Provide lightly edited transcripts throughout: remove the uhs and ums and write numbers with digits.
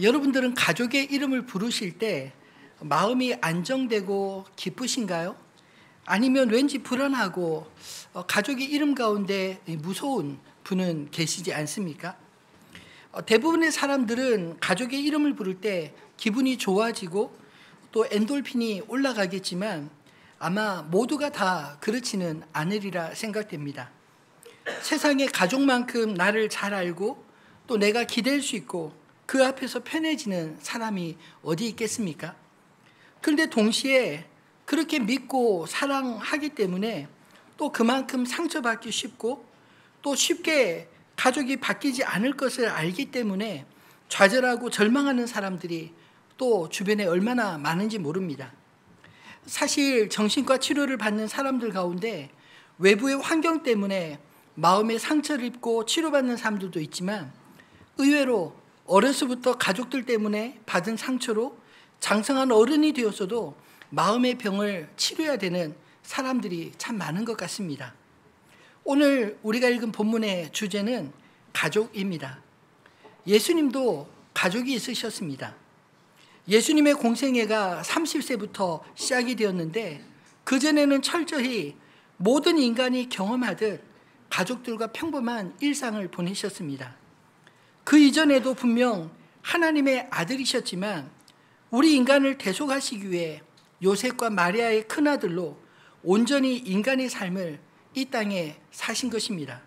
여러분들은 가족의 이름을 부르실 때 마음이 안정되고 기쁘신가요? 아니면 왠지 불안하고 가족의 이름 가운데 무서운 분은 계시지 않습니까? 대부분의 사람들은 가족의 이름을 부를 때 기분이 좋아지고 또 엔돌핀이 올라가겠지만 아마 모두가 다 그렇지는 않으리라 생각됩니다. 세상에 가족만큼 나를 잘 알고 또 내가 기댈 수 있고 그 앞에서 편해지는 사람이 어디 있겠습니까? 그런데 동시에 그렇게 믿고 사랑하기 때문에 또 그만큼 상처받기 쉽고 또 쉽게 가족이 바뀌지 않을 것을 알기 때문에 좌절하고 절망하는 사람들이 또 주변에 얼마나 많은지 모릅니다. 사실 정신과 치료를 받는 사람들 가운데 외부의 환경 때문에 마음의 상처를 입고 치료받는 사람들도 있지만 의외로 어려서부터 가족들 때문에 받은 상처로 장성한 어른이 되었어도 마음의 병을 치료해야 되는 사람들이 참 많은 것 같습니다. 오늘 우리가 읽은 본문의 주제는 가족입니다. 예수님도 가족이 있으셨습니다. 예수님의 공생애가 30세부터 시작이 되었는데 그전에는 철저히 모든 인간이 경험하듯 가족들과 평범한 일상을 보내셨습니다. 그 이전에도 분명 하나님의 아들이셨지만 우리 인간을 대속하시기 위해 요셉과 마리아의 큰아들로 온전히 인간의 삶을 이 땅에 사신 것입니다.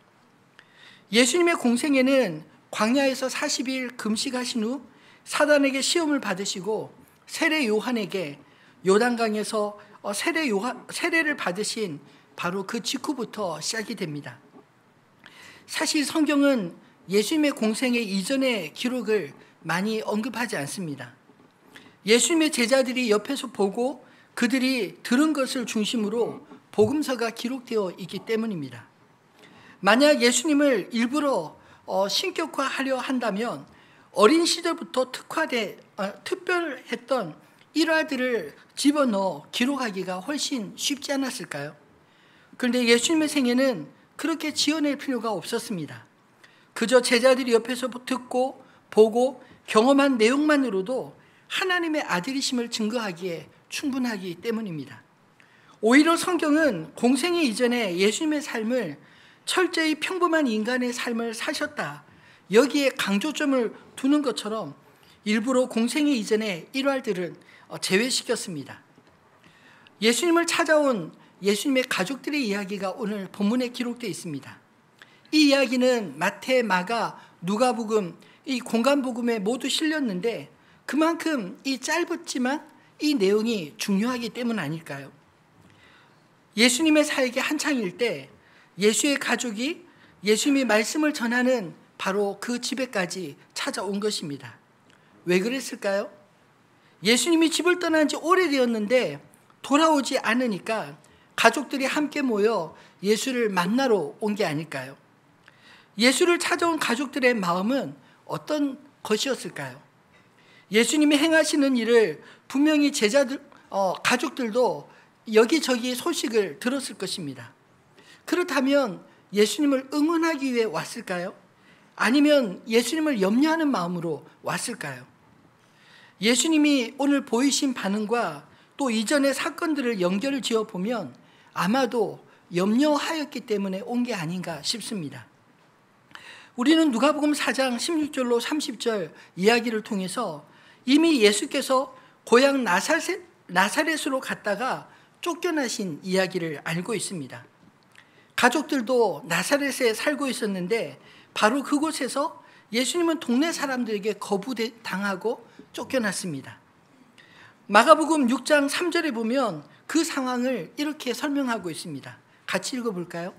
예수님의 공생애는 광야에서 40일 금식하신 후 사단에게 시험을 받으시고 세례 요한에게 요단강에서 세례를 받으신 바로 그 직후부터 시작이 됩니다. 사실 성경은 예수님의 공생애 이전의 기록을 많이 언급하지 않습니다. 예수님의 제자들이 옆에서 보고 그들이 들은 것을 중심으로 복음서가 기록되어 있기 때문입니다. 만약 예수님을 일부러 신격화하려 한다면 어린 시절부터 특별했던 일화들을 집어넣어 기록하기가 훨씬 쉽지 않았을까요? 그런데 예수님의 생애는 그렇게 지어낼 필요가 없었습니다. 그저 제자들이 옆에서 듣고 보고 경험한 내용만으로도 하나님의 아들이심을 증거하기에 충분하기 때문입니다. 오히려 성경은 공생애 이전에 예수님의 삶을 철저히 평범한 인간의 삶을 사셨다, 여기에 강조점을 두는 것처럼 일부러 공생애 이전의 일화들은 제외시켰습니다. 예수님을 찾아온 예수님의 가족들의 이야기가 오늘 본문에 기록되어 있습니다. 이 이야기는 마태, 마가, 누가복음, 이 공간복음에 모두 실렸는데 그만큼 이 짧았지만 이 내용이 중요하기 때문 아닐까요? 예수님의 사역이 한창일 때 예수의 가족이 예수님의 말씀을 전하는 바로 그 집에까지 찾아온 것입니다. 왜 그랬을까요? 예수님이 집을 떠난 지 오래되었는데 돌아오지 않으니까 가족들이 함께 모여 예수를 만나러 온 게 아닐까요? 예수를 찾아온 가족들의 마음은 어떤 것이었을까요? 예수님이 행하시는 일을 분명히 가족들도 여기저기 소식을 들었을 것입니다. 그렇다면 예수님을 응원하기 위해 왔을까요? 아니면 예수님을 염려하는 마음으로 왔을까요? 예수님이 오늘 보이신 반응과 또 이전의 사건들을 연결을 지어보면 아마도 염려하였기 때문에 온 게 아닌가 싶습니다. 우리는 누가복음 4장 16절로 30절 이야기를 통해서 이미 예수께서 고향 나사렛으로 갔다가 쫓겨나신 이야기를 알고 있습니다. 가족들도 나사렛에 살고 있었는데 바로 그곳에서 예수님은 동네 사람들에게 거부당하고 쫓겨났습니다. 마가복음 6장 3절에 보면 그 상황을 이렇게 설명하고 있습니다. 같이 읽어볼까요?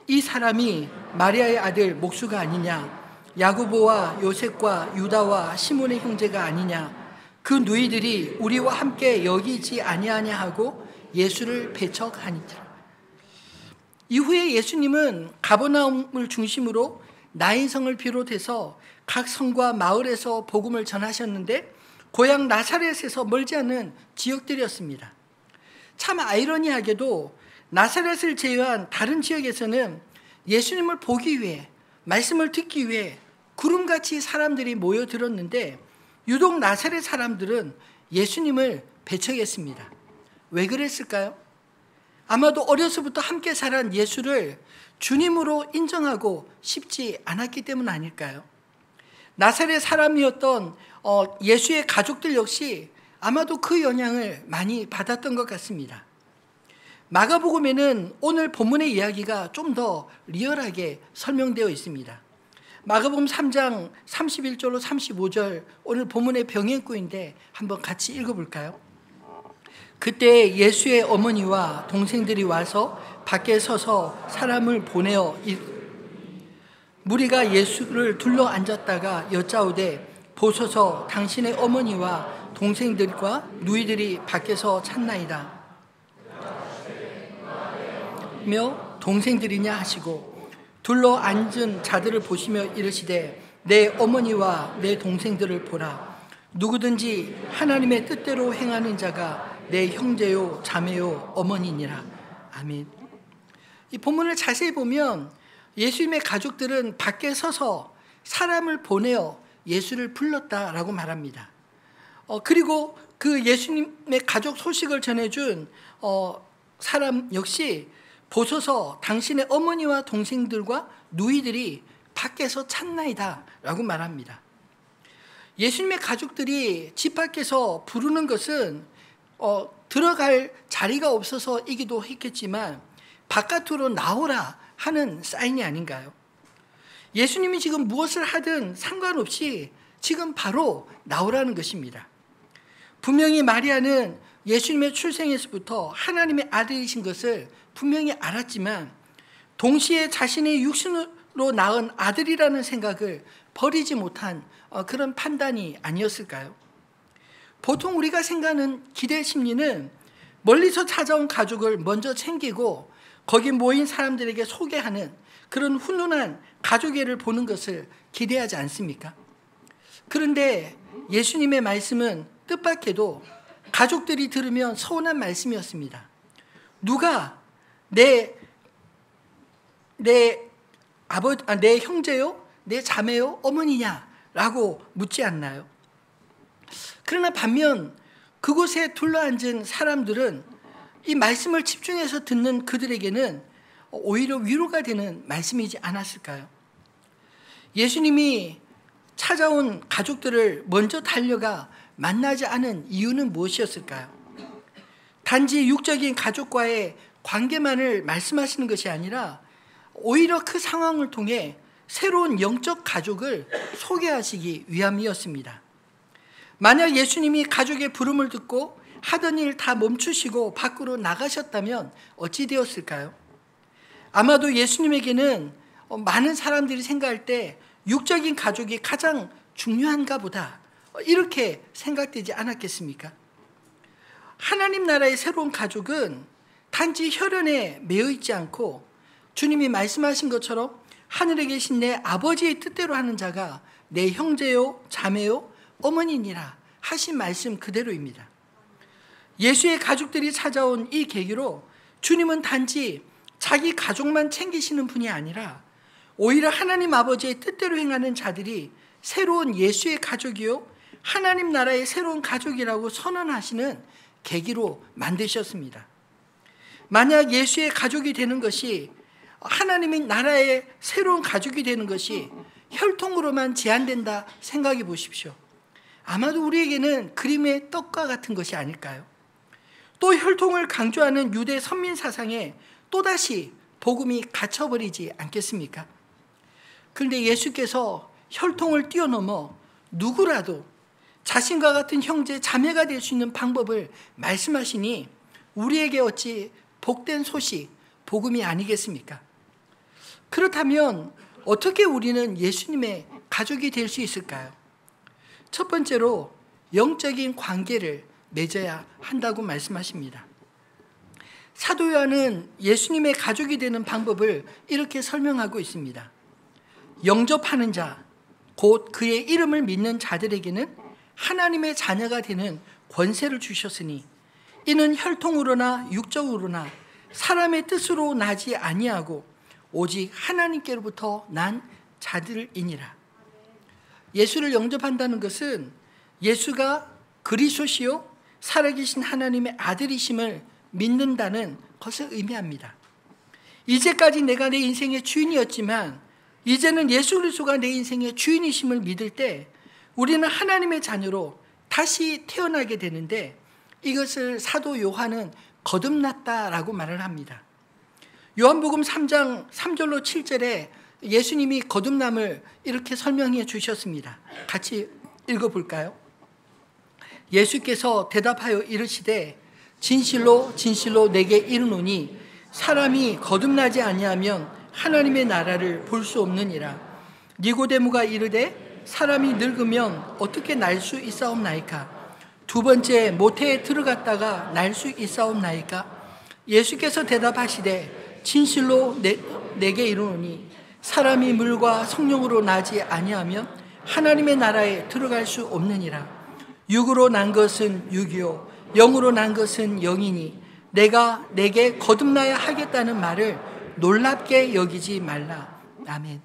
이 사람이 마리아의 아들 목수가 아니냐? 야고보와 요셉과 유다와 시몬의 형제가 아니냐? 그 누이들이 우리와 함께 여기 있지 아니하냐 하고 예수를 배척하니라. 이후에 예수님은 가버나움을 중심으로 나인성을 비롯해서 각 성과 마을에서 복음을 전하셨는데 고향 나사렛에서 멀지 않은 지역들이었습니다. 참 아이러니하게도 나사렛을 제외한 다른 지역에서는 예수님을 보기 위해 말씀을 듣기 위해 구름같이 사람들이 모여들었는데 유독 나사렛 사람들은 예수님을 배척했습니다. 왜 그랬을까요? 아마도 어려서부터 함께 살아온 예수를 주님으로 인정하고 싶지 않았기 때문 아닐까요? 나사렛 사람이었던 예수의 가족들 역시 아마도 그 영향을 많이 받았던 것 같습니다. 마가복음에는 오늘 본문의 이야기가 좀 더 리얼하게 설명되어 있습니다. 마가복음 3장 31절로 35절 오늘 본문의 병행구인데 한번 같이 읽어볼까요? 그때 예수의 어머니와 동생들이 와서 밖에 서서 사람을 보내어 무리가 예수를 둘러 앉았다가 여짜오되 보소서 당신의 어머니와 동생들과 누이들이 밖에서 찾나이다 며 동생들이냐 하시고 둘러 앉은 자들을 보시며 이르시되 내 어머니와 내 동생들을 보라. 누구든지 하나님의 뜻대로 행하는 자가 내 형제요 자매요 어머니니라. 아멘. 이 본문을 자세히 보면 예수님의 가족들은 밖에 서서 사람을 보내어 예수를 불렀다라고 말합니다. 그리고 그 예수님의 가족 소식을 전해준 사람 역시 보소서 당신의 어머니와 동생들과 누이들이 밖에서 찾나이다 라고 말합니다. 예수님의 가족들이 집 밖에서 부르는 것은 들어갈 자리가 없어서이기도 했겠지만 바깥으로 나오라 하는 사인이 아닌가요? 예수님이 지금 무엇을 하든 상관없이 지금 바로 나오라는 것입니다. 분명히 마리아는 예수님의 출생에서부터 하나님의 아들이신 것을 분명히 알았지만 동시에 자신의 육신으로 낳은 아들이라는 생각을 버리지 못한 그런 판단이 아니었을까요? 보통 우리가 생각하는 기대 심리는 멀리서 찾아온 가족을 먼저 챙기고 거기 모인 사람들에게 소개하는 그런 훈훈한 가족애를 보는 것을 기대하지 않습니까? 그런데 예수님의 말씀은 뜻밖에도 가족들이 들으면 서운한 말씀이었습니다. 누가 내 형제요? 내 자매요? 어머니냐라고 묻지 않나요? 그러나 반면 그곳에 둘러앉은 사람들은 이 말씀을 집중해서 듣는 그들에게는 오히려 위로가 되는 말씀이지 않았을까요? 예수님이 찾아온 가족들을 먼저 달려가 만나지 않은 이유는 무엇이었을까요? 단지 육적인 가족과의 관계만을 말씀하시는 것이 아니라 오히려 그 상황을 통해 새로운 영적 가족을 소개하시기 위함이었습니다. 만약 예수님이 가족의 부름을 듣고 하던 일 다 멈추시고 밖으로 나가셨다면 어찌 되었을까요? 아마도 예수님에게는 많은 사람들이 생각할 때 육적인 가족이 가장 중요한가 보다 이렇게 생각되지 않았겠습니까? 하나님 나라의 새로운 가족은 단지 혈연에 매여 있지 않고 주님이 말씀하신 것처럼 하늘에 계신 내 아버지의 뜻대로 하는 자가 내 형제요 자매요 어머니니라 하신 말씀 그대로입니다. 예수의 가족들이 찾아온 이 계기로 주님은 단지 자기 가족만 챙기시는 분이 아니라 오히려 하나님 아버지의 뜻대로 행하는 자들이 새로운 예수의 가족이요 하나님 나라의 새로운 가족이라고 선언하시는 계기로 만드셨습니다. 만약 예수의 가족이 되는 것이 하나님의 나라의 새로운 가족이 되는 것이 혈통으로만 제한된다 생각해 보십시오. 아마도 우리에게는 그림의 떡과 같은 것이 아닐까요? 또 혈통을 강조하는 유대 선민 사상에 또다시 복음이 갇혀버리지 않겠습니까? 그런데 예수께서 혈통을 뛰어넘어 누구라도 자신과 같은 형제 자매가 될 수 있는 방법을 말씀하시니 우리에게 어찌 복된 소식, 복음이 아니겠습니까? 그렇다면 어떻게 우리는 예수님의 가족이 될 수 있을까요? 첫 번째로 영적인 관계를 맺어야 한다고 말씀하십니다. 사도 요한은 예수님의 가족이 되는 방법을 이렇게 설명하고 있습니다. 영접하는 자, 곧 그의 이름을 믿는 자들에게는 하나님의 자녀가 되는 권세를 주셨으니 이는 혈통으로나 육적으로나 사람의 뜻으로 나지 아니하고 오직 하나님께로부터 난 자들이니라. 예수를 영접한다는 것은 예수가 그리스도시요 살아계신 하나님의 아들이심을 믿는다는 것을 의미합니다. 이제까지 내가 내 인생의 주인이었지만 이제는 예수 그리스도가 내 인생의 주인이심을 믿을 때 우리는 하나님의 자녀로 다시 태어나게 되는데 이것을 사도 요한은 거듭났다라고 말을 합니다. 요한복음 3장 3절로 7절에 예수님이 거듭남을 이렇게 설명해 주셨습니다. 같이 읽어볼까요? 예수께서 대답하여 이르시되 진실로 진실로 내게 이르노니 사람이 거듭나지 아니하면 하나님의 나라를 볼 수 없느니라. 니고데모가 이르되 사람이 늙으면 어떻게 날 수 있사옵나이까? 두 번째 모태에 들어갔다가 날 수 있사옵나이까? 예수께서 대답하시되 진실로 내게 이르노니 사람이 물과 성령으로 나지 아니하면 하나님의 나라에 들어갈 수 없느니라. 육으로 난 것은 육이요 영으로 난 것은 영이니 내가 내게 거듭나야 하겠다는 말을 놀랍게 여기지 말라. 아멘.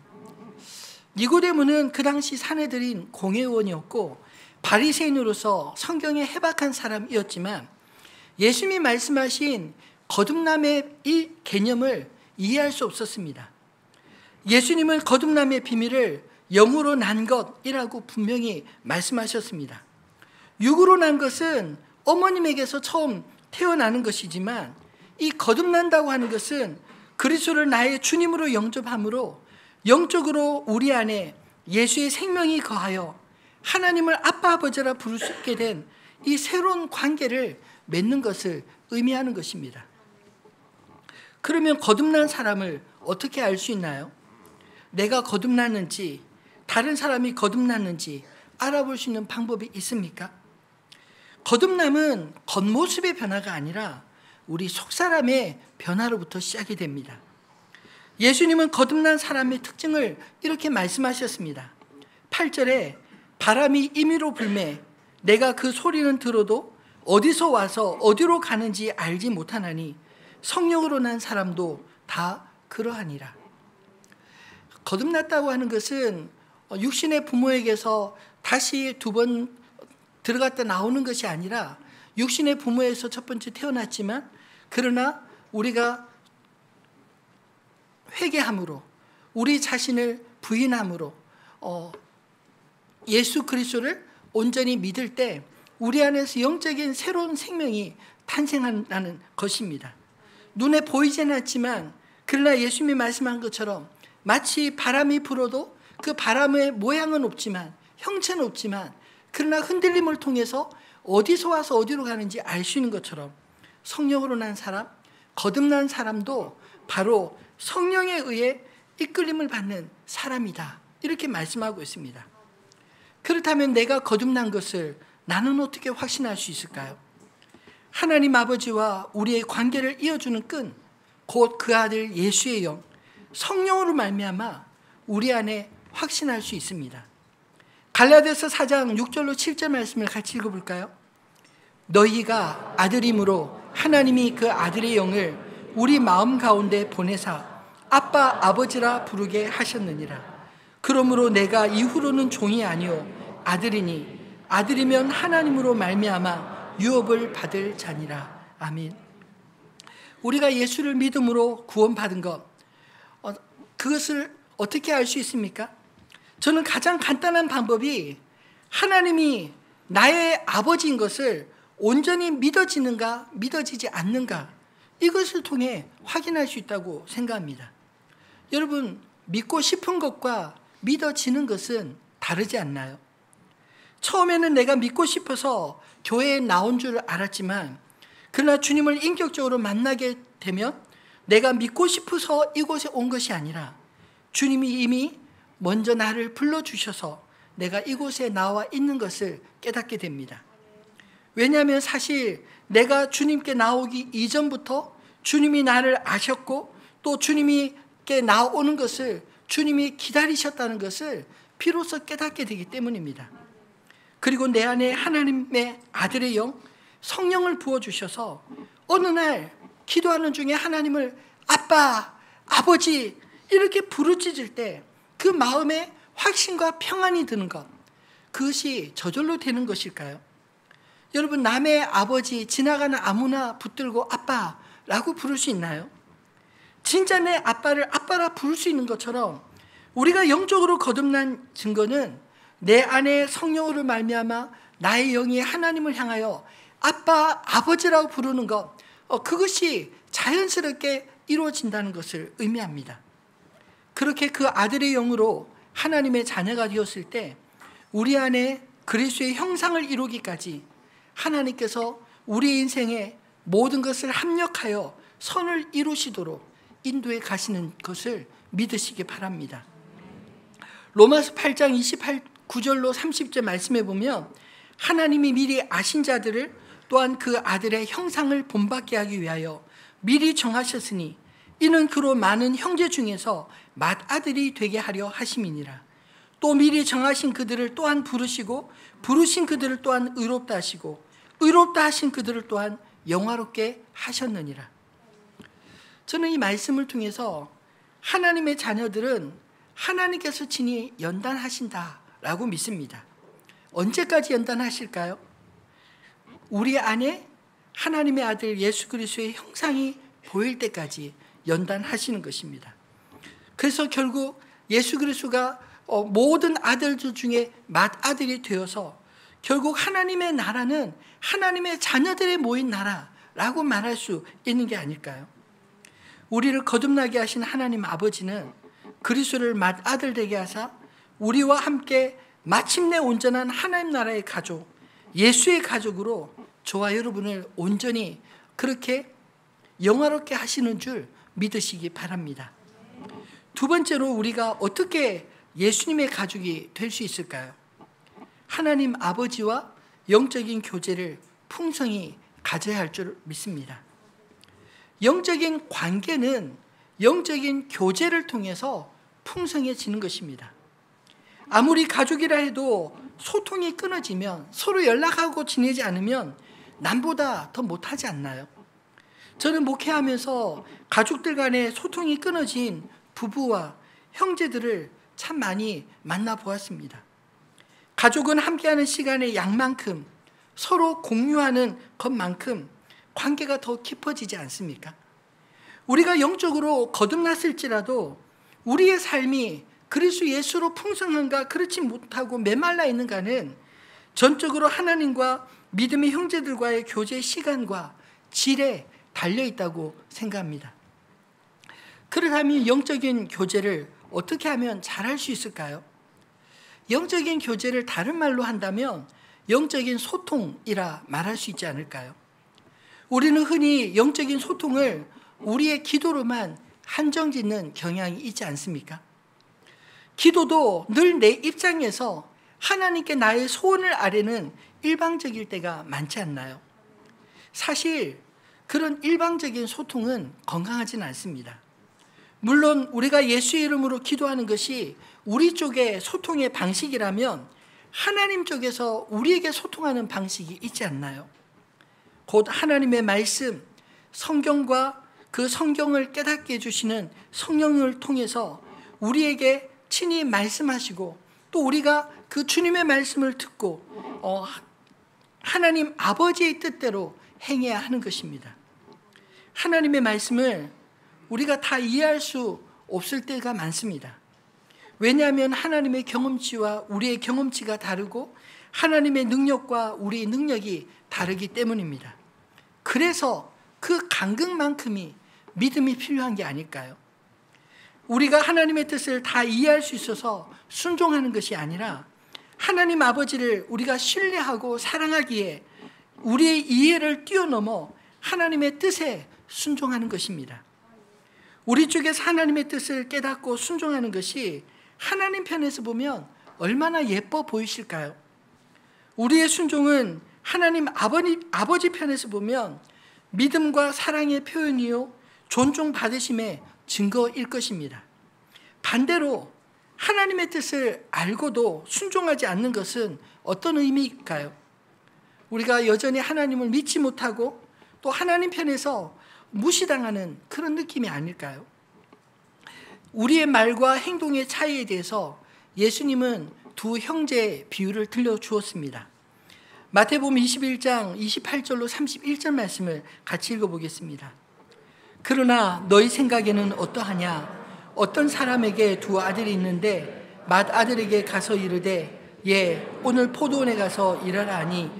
니고데모는 그 당시 사내들인 공회원이었고 바리새인으로서 성경에 해박한 사람이었지만 예수님이 말씀하신 거듭남의 이 개념을 이해할 수 없었습니다. 예수님은 거듭남의 비밀을 영으로 난 것이라고 분명히 말씀하셨습니다. 육으로 난 것은 어머님에게서 처음 태어나는 것이지만 이 거듭난다고 하는 것은 그리스도를 나의 주님으로 영접함으로 영적으로 우리 안에 예수의 생명이 거하여 하나님을 아빠 아버지라 부를 수 있게 된 이 새로운 관계를 맺는 것을 의미하는 것입니다. 그러면 거듭난 사람을 어떻게 알 수 있나요? 내가 거듭났는지 다른 사람이 거듭났는지 알아볼 수 있는 방법이 있습니까? 거듭남은 겉모습의 변화가 아니라 우리 속사람의 변화로부터 시작이 됩니다. 예수님은 거듭난 사람의 특징을 이렇게 말씀하셨습니다. 8절에 바람이 임의로 불매 내가 그 소리는 들어도 어디서 와서 어디로 가는지 알지 못하나니 성령으로 난 사람도 다 그러하니라. 거듭났다고 하는 것은 육신의 부모에게서 다시 두 번 들어갔다 나오는 것이 아니라 육신의 부모에서 첫 번째 태어났지만 그러나 우리가 회개함으로 우리 자신을 부인함으로 예수 그리스도를 온전히 믿을 때 우리 안에서 영적인 새로운 생명이 탄생한다는 것입니다. 눈에 보이지는 않지만 그러나 예수님이 말씀한 것처럼 마치 바람이 불어도 그 바람의 모양은 없지만 형체는 없지만 그러나 흔들림을 통해서 어디서 와서 어디로 가는지 알 수 있는 것처럼 성령으로 난 사람, 거듭난 사람도 바로 성령에 의해 이끌림을 받는 사람이다. 이렇게 말씀하고 있습니다. 그렇다면 내가 거듭난 것을 나는 어떻게 확신할 수 있을까요? 하나님 아버지와 우리의 관계를 이어주는 끈, 곧 그 아들 예수의 영, 성령으로 말미암아 우리 안에 확신할 수 있습니다. 갈라디아서 4장 6절로 7절 말씀을 같이 읽어볼까요? 너희가 아들임으로 하나님이 그 아들의 영을 우리 마음 가운데 보내사 아빠 아버지라 부르게 하셨느니라. 그러므로 내가 이후로는 종이 아니요 아들이니 아들이면 하나님으로 말미암아 유업을 받을 자니라. 아멘. 우리가 예수를 믿음으로 구원받은 것, 그것을 어떻게 알 수 있습니까? 저는 가장 간단한 방법이 하나님이 나의 아버지인 것을 온전히 믿어지는가 믿어지지 않는가 이것을 통해 확인할 수 있다고 생각합니다. 여러분, 믿고 싶은 것과 믿어지는 것은 다르지 않나요? 처음에는 내가 믿고 싶어서 교회에 나온 줄 알았지만 그러나 주님을 인격적으로 만나게 되면 내가 믿고 싶어서 이곳에 온 것이 아니라 주님이 이미 먼저 나를 불러주셔서 내가 이곳에 나와 있는 것을 깨닫게 됩니다. 왜냐하면 사실 내가 주님께 나오기 이전부터 주님이 나를 아셨고 또 주님께 나오는 것을 주님이 기다리셨다는 것을 비로소 깨닫게 되기 때문입니다. 그리고 내 안에 하나님의 아들의 영, 성령을 부어주셔서 어느 날 기도하는 중에 하나님을 아빠, 아버지 이렇게 부르짖을 때 그 마음에 확신과 평안이 드는 것, 그것이 저절로 되는 것일까요? 여러분, 남의 아버지 지나가는 아무나 붙들고 아빠라고 부를 수 있나요? 진짜 내 아빠를 아빠라 부를 수 있는 것처럼 우리가 영적으로 거듭난 증거는 내 안에 성령으로 말미암아 나의 영이 하나님을 향하여 아빠, 아버지라고 부르는 것, 그것이 자연스럽게 이루어진다는 것을 의미합니다. 그렇게 그 아들의 영으로 하나님의 자녀가 되었을 때 우리 안에 그리스도의 형상을 이루기까지 하나님께서 우리 인생에 모든 것을 합력하여 선을 이루시도록 인도해 가시는 것을 믿으시기 바랍니다. 로마서 8장 29절로 30절 말씀해 보면 하나님이 미리 아신 자들을 또한 그 아들의 형상을 본받게 하기 위하여 미리 정하셨으니 이는 그로 많은 형제 중에서 맏아들이 되게 하려 하심이니라. 또 미리 정하신 그들을 또한 부르시고 부르신 그들을 또한 의롭다 하시고 의롭다 하신 그들을 또한 영화롭게 하셨느니라. 저는 이 말씀을 통해서 하나님의 자녀들은 하나님께서 친히 연단하신다라고 믿습니다. 언제까지 연단하실까요? 우리 안에 하나님의 아들 예수 그리스도의 형상이 보일 때까지 연단하시는 것입니다. 그래서 결국 예수 그리스도가 모든 아들들 중에 맏아들이 되어서 결국 하나님의 나라는 하나님의 자녀들의 모인 나라라고 말할 수 있는 게 아닐까요? 우리를 거듭나게 하신 하나님 아버지는 그리스도를 맏아들 되게 하사 우리와 함께 마침내 온전한 하나님 나라의 가족, 예수의 가족으로 저와 여러분을 온전히 그렇게 영화롭게 하시는 줄 믿으시기 바랍니다. 두 번째로 우리가 어떻게 예수님의 가족이 될 수 있을까요? 하나님 아버지와 영적인 교제를 풍성히 가져야 할 줄 믿습니다. 영적인 관계는 영적인 교제를 통해서 풍성해지는 것입니다. 아무리 가족이라 해도 소통이 끊어지면, 서로 연락하고 지내지 않으면 남보다 더 못하지 않나요? 저는 목회하면서 가족들 간의 소통이 끊어진 부부와 형제들을 참 많이 만나보았습니다. 가족은 함께하는 시간의 양만큼, 서로 공유하는 것만큼 관계가 더 깊어지지 않습니까? 우리가 영적으로 거듭났을지라도 우리의 삶이 그리스도 예수로 풍성한가 그렇지 못하고 메말라 있는가는 전적으로 하나님과 믿음의 형제들과의 교제 시간과 질에 달려있다고 생각합니다. 그렇다면 영적인 교제를 어떻게 하면 잘할 수 있을까요? 영적인 교제를 다른 말로 한다면 영적인 소통이라 말할 수 있지 않을까요? 우리는 흔히 영적인 소통을 우리의 기도로만 한정짓는 경향이 있지 않습니까? 기도도 늘 내 입장에서 하나님께 나의 소원을 아뢰는 일방적일 때가 많지 않나요? 사실 그런 일방적인 소통은 건강하지는 않습니다. 물론 우리가 예수의 이름으로 기도하는 것이 우리 쪽의 소통의 방식이라면 하나님 쪽에서 우리에게 소통하는 방식이 있지 않나요? 곧 하나님의 말씀, 성경과 그 성경을 깨닫게 해주시는 성령을 통해서 우리에게 친히 말씀하시고 또 우리가 그 주님의 말씀을 듣고 하나님 아버지의 뜻대로 행해야 하는 것입니다. 하나님의 말씀을 우리가 다 이해할 수 없을 때가 많습니다. 왜냐하면 하나님의 경험치와 우리의 경험치가 다르고 하나님의 능력과 우리의 능력이 다르기 때문입니다. 그래서 그 간극만큼이 믿음이 필요한 게 아닐까요? 우리가 하나님의 뜻을 다 이해할 수 있어서 순종하는 것이 아니라 하나님 아버지를 우리가 신뢰하고 사랑하기에 우리의 이해를 뛰어넘어 하나님의 뜻에 순종하는 것입니다. 우리 쪽에서 하나님의 뜻을 깨닫고 순종하는 것이 하나님 편에서 보면 얼마나 예뻐 보이실까요? 우리의 순종은 하나님 아버지 편에서 보면 믿음과 사랑의 표현이요 존중받으심의 증거일 것입니다. 반대로 하나님의 뜻을 알고도 순종하지 않는 것은 어떤 의미일까요? 우리가 여전히 하나님을 믿지 못하고 또 하나님 편에서 무시당하는 그런 느낌이 아닐까요? 우리의 말과 행동의 차이에 대해서 예수님은 두 형제의 비유를 들려주었습니다. 마태복음 21장 28절로 31절 말씀을 같이 읽어보겠습니다. 그러나 너희 생각에는 어떠하냐? 어떤 사람에게 두 아들이 있는데 맏아들에게 가서 이르되 예 오늘 포도원에 가서 일하라 하니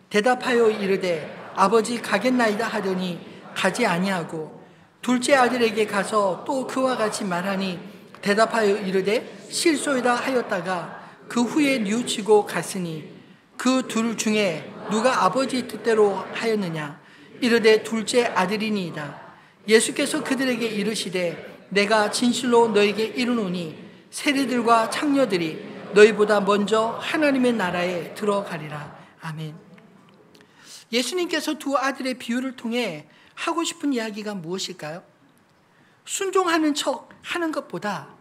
대답하여 이르되 아버지 가겠나이다 하더니 가지 아니하고 둘째 아들에게 가서 또 그와 같이 말하니 대답하여 이르되 실소이다 하였다가 그 후에 뉘우치고 갔으니 그 둘 중에 누가 아버지의 뜻대로 하였느냐? 이르되 둘째 아들이니이다. 예수께서 그들에게 이르시되 내가 진실로 너에게 이르노니 세리들과 창녀들이 너희보다 먼저 하나님의 나라에 들어가리라. 아멘. 예수님께서 두 아들의 비유를 통해 하고 싶은 이야기가 무엇일까요? 순종하는 척 하는 것보다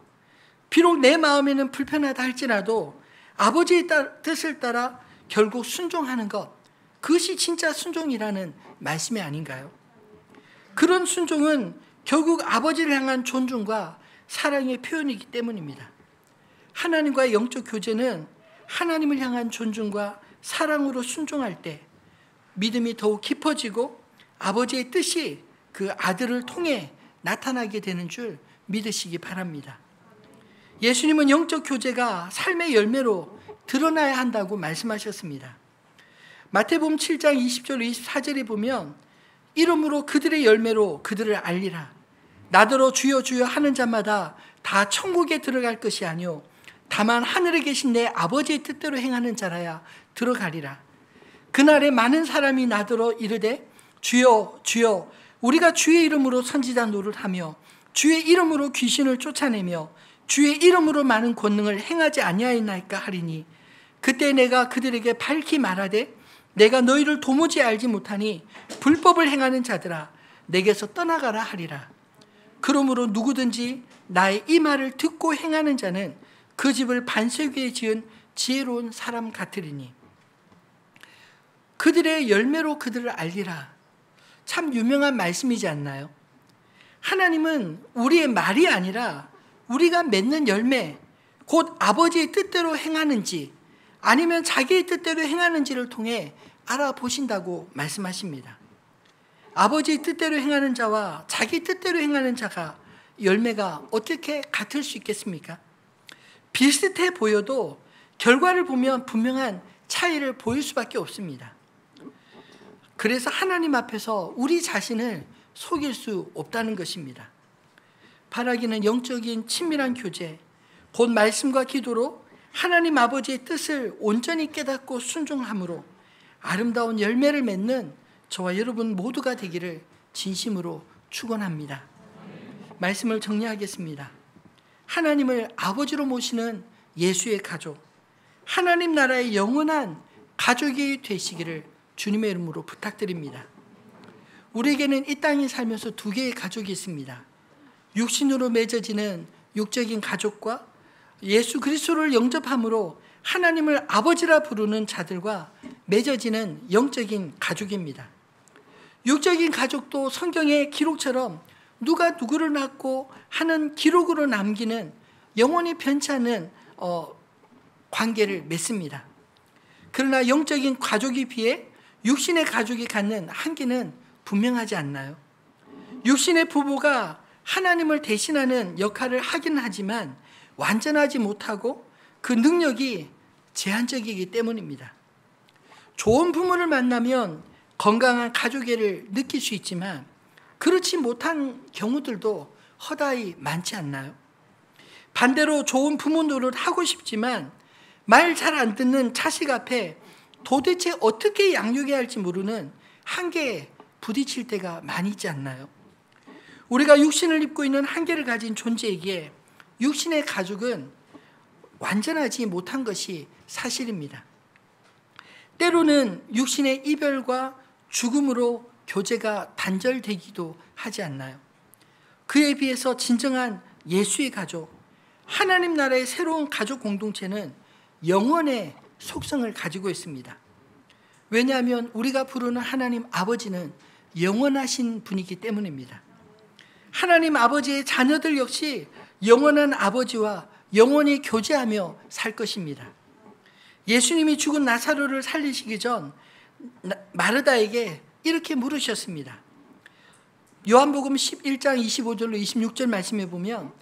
비록 내 마음에는 불편하다 할지라도 아버지의 뜻을 따라 결국 순종하는 것, 그것이 진짜 순종이라는 말씀이 아닌가요? 그런 순종은 결국 아버지를 향한 존중과 사랑의 표현이기 때문입니다. 하나님과의 영적 교제는 하나님을 향한 존중과 사랑으로 순종할 때 믿음이 더욱 깊어지고 아버지의 뜻이 그 아들을 통해 나타나게 되는 줄 믿으시기 바랍니다. 예수님은 영적 교제가 삶의 열매로 드러나야 한다고 말씀하셨습니다. 마태복음 7장 20절 24절에 보면 이름으로 그들의 열매로 그들을 알리라. 나더러 주여 주여 하는 자마다 다 천국에 들어갈 것이 아니요 다만 하늘에 계신 내 아버지의 뜻대로 행하는 자라야 들어가리라. 그날에 많은 사람이 나더러 이르되 주여 주여 우리가 주의 이름으로 선지자 노릇하며 주의 이름으로 귀신을 쫓아내며 주의 이름으로 많은 권능을 행하지 아니하였나이까 하리니 그때 내가 그들에게 밝히 말하되 내가 너희를 도무지 알지 못하니 불법을 행하는 자들아 내게서 떠나가라 하리라. 그러므로 누구든지 나의 이 말을 듣고 행하는 자는 그 집을 반석 위에 지은 지혜로운 사람 같으리니 그들의 열매로 그들을 알리라. 참 유명한 말씀이지 않나요? 하나님은 우리의 말이 아니라 우리가 맺는 열매, 곧 아버지의 뜻대로 행하는지 아니면 자기의 뜻대로 행하는지를 통해 알아보신다고 말씀하십니다. 아버지의 뜻대로 행하는 자와 자기 뜻대로 행하는 자가 열매가 어떻게 같을 수 있겠습니까? 비슷해 보여도 결과를 보면 분명한 차이를 보일 수밖에 없습니다. 그래서 하나님 앞에서 우리 자신을 속일 수 없다는 것입니다. 바라기는 영적인 친밀한 교제, 곧 말씀과 기도로 하나님 아버지의 뜻을 온전히 깨닫고 순종함으로 아름다운 열매를 맺는 저와 여러분 모두가 되기를 진심으로 축원합니다. 말씀을 정리하겠습니다. 하나님을 아버지로 모시는 예수의 가족, 하나님 나라의 영원한 가족이 되시기를 주님의 이름으로 부탁드립니다. 우리에게는 이 땅에 살면서 두 개의 가족이 있습니다. 육신으로 맺어지는 육적인 가족과 예수 그리스도를 영접함으로 하나님을 아버지라 부르는 자들과 맺어지는 영적인 가족입니다. 육적인 가족도 성경의 기록처럼 누가 누구를 낳고 하는 기록으로 남기는 영원히 변치 않는 관계를 맺습니다. 그러나 영적인 가족에 비해 육신의 가족이 갖는 한계는 분명하지 않나요? 육신의 부부가 하나님을 대신하는 역할을 하긴 하지만 완전하지 못하고 그 능력이 제한적이기 때문입니다. 좋은 부모를 만나면 건강한 가족애를 느낄 수 있지만 그렇지 못한 경우들도 허다히 많지 않나요? 반대로 좋은 부모 노릇 하고 싶지만 말 잘 안 듣는 자식 앞에 도대체 어떻게 양육해야 할지 모르는 한계에 부딪힐 때가 많이 있지 않나요? 우리가 육신을 입고 있는 한계를 가진 존재이기에 육신의 가족은 완전하지 못한 것이 사실입니다. 때로는 육신의 이별과 죽음으로 교제가 단절되기도 하지 않나요? 그에 비해서 진정한 예수의 가족, 하나님 나라의 새로운 가족 공동체는 영원의 속성을 가지고 있습니다. 왜냐하면 우리가 부르는 하나님 아버지는 영원하신 분이기 때문입니다. 하나님 아버지의 자녀들 역시 영원한 아버지와 영원히 교제하며 살 것입니다. 예수님이 죽은 나사로를 살리시기 전 마르다에게 이렇게 물으셨습니다. 요한복음 11장 25절로 26절 말씀에 보면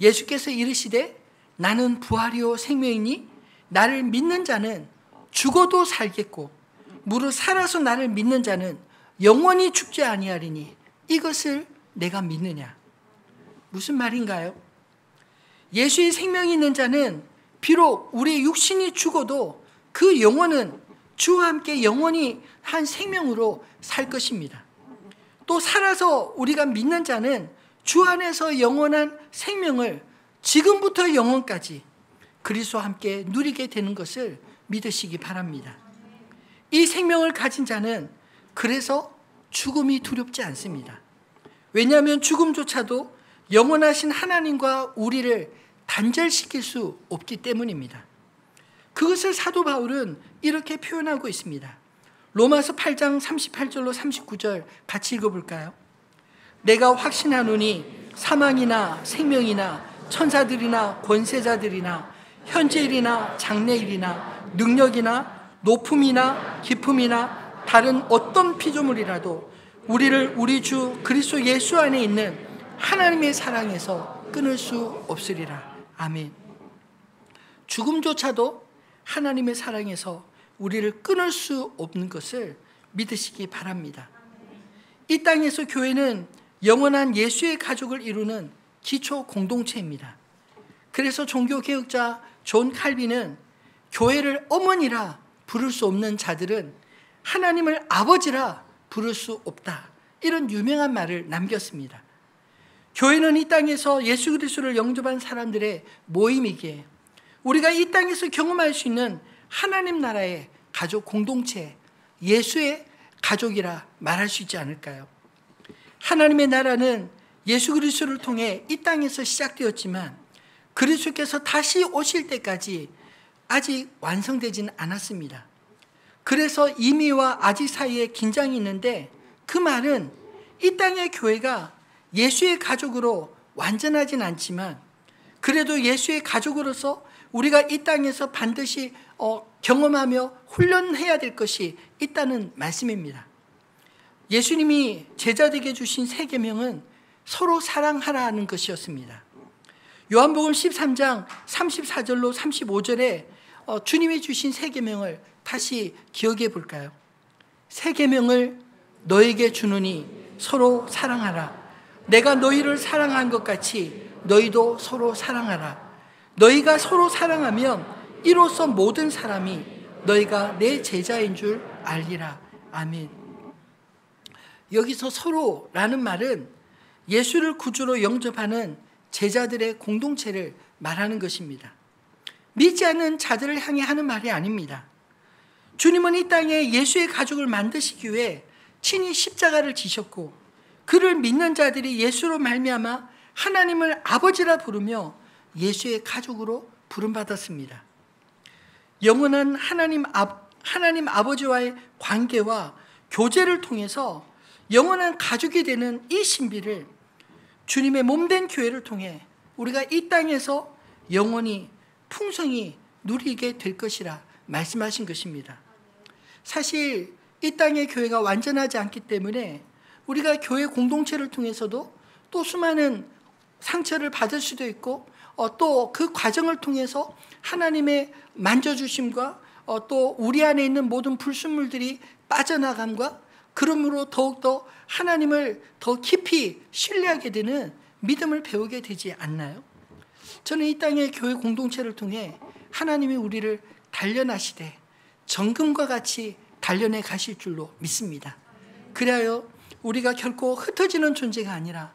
예수께서 이르시되 나는 부활이요 생명이니 나를 믿는 자는 죽어도 살겠고 무릇 살아서 나를 믿는 자는 영원히 죽지 아니하리니 이것을 내가 믿느냐. 무슨 말인가요? 예수의 생명이 있는 자는 비록 우리의 육신이 죽어도 그 영혼은 주와 함께 영원히 한 생명으로 살 것입니다. 또 살아서 우리가 믿는 자는 주 안에서 영원한 생명을 지금부터 영원까지 그리스도와 함께 누리게 되는 것을 믿으시기 바랍니다. 이 생명을 가진 자는 그래서 죽음이 두렵지 않습니다. 왜냐하면 죽음조차도 영원하신 하나님과 우리를 단절시킬 수 없기 때문입니다. 그것을 사도 바울은 이렇게 표현하고 있습니다. 로마서 8장 38절로 39절 같이 읽어볼까요? 내가 확신하노니 사망이나 생명이나 천사들이나 권세자들이나 현재일이나 장래일이나 능력이나 높음이나 깊음이나 다른 어떤 피조물이라도 우리를 우리 주 그리스도 예수 안에 있는 하나님의 사랑에서 끊을 수 없으리라. 아멘. 죽음조차도 하나님의 사랑에서 우리를 끊을 수 없는 것을 믿으시기 바랍니다. 이 땅에서 교회는 영원한 예수의 가족을 이루는 기초 공동체입니다. 그래서 종교개혁자 존 칼빈은 교회를 어머니라 부를 수 없는 자들은 하나님을 아버지라 부를 수 없다. 이런 유명한 말을 남겼습니다. 교회는 이 땅에서 예수 그리스도를 영접한 사람들의 모임이기에 우리가 이 땅에서 경험할 수 있는 하나님 나라의 가족 공동체, 예수의 가족이라 말할 수 있지 않을까요? 하나님의 나라는 예수 그리스도를 통해 이 땅에서 시작되었지만 그리스도께서 다시 오실 때까지 아직 완성되지는 않았습니다. 그래서 이미와 아직 사이에 긴장이 있는데 그 말은 이 땅의 교회가 예수의 가족으로 완전하진 않지만 그래도 예수의 가족으로서 우리가 이 땅에서 반드시 경험하며 훈련해야 될 것이 있다는 말씀입니다. 예수님이 제자들에게 주신 세 계명은 서로 사랑하라는 것이었습니다. 요한복음 13장 34절로 35절에 주님이 주신 세 계명을 다시 기억해 볼까요? 세 계명을 너에게 주노니 서로 사랑하라. 내가 너희를 사랑한 것 같이 너희도 서로 사랑하라. 너희가 서로 사랑하면 이로써 모든 사람이 너희가 내 제자인 줄 알리라. 아멘. 여기서 서로라는 말은 예수를 구주로 영접하는 제자들의 공동체를 말하는 것입니다. 믿지 않는 자들을 향해 하는 말이 아닙니다. 주님은 이 땅에 예수의 가족을 만드시기 위해 친히 십자가를 지셨고 그를 믿는 자들이 예수로 말미암아 하나님을 아버지라 부르며 예수의 가족으로 부름받았습니다. 영원한 하나님 아버지와의 관계와 교제를 통해서 영원한 가족이 되는 이 신비를 주님의 몸된 교회를 통해 우리가 이 땅에서 영원히 풍성히 누리게 될 것이라 말씀하신 것입니다. 사실 이 땅의 교회가 완전하지 않기 때문에 우리가 교회 공동체를 통해서도 또 수많은 상처를 받을 수도 있고 또 그 과정을 통해서 하나님의 만져주심과 또 우리 안에 있는 모든 불순물들이 빠져나감과 그러므로 더욱더 하나님을 더 깊이 신뢰하게 되는 믿음을 배우게 되지 않나요? 저는 이 땅의 교회 공동체를 통해 하나님이 우리를 단련하시되 정금과 같이 단련해 가실 줄로 믿습니다. 그리하여 우리가 결코 흩어지는 존재가 아니라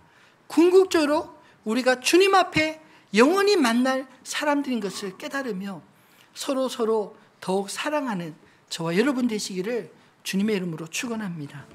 궁극적으로 우리가 주님 앞에 영원히 만날 사람들인 것을 깨달으며 서로 더욱 사랑하는 저와 여러분 되시기를 주님의 이름으로 축원합니다.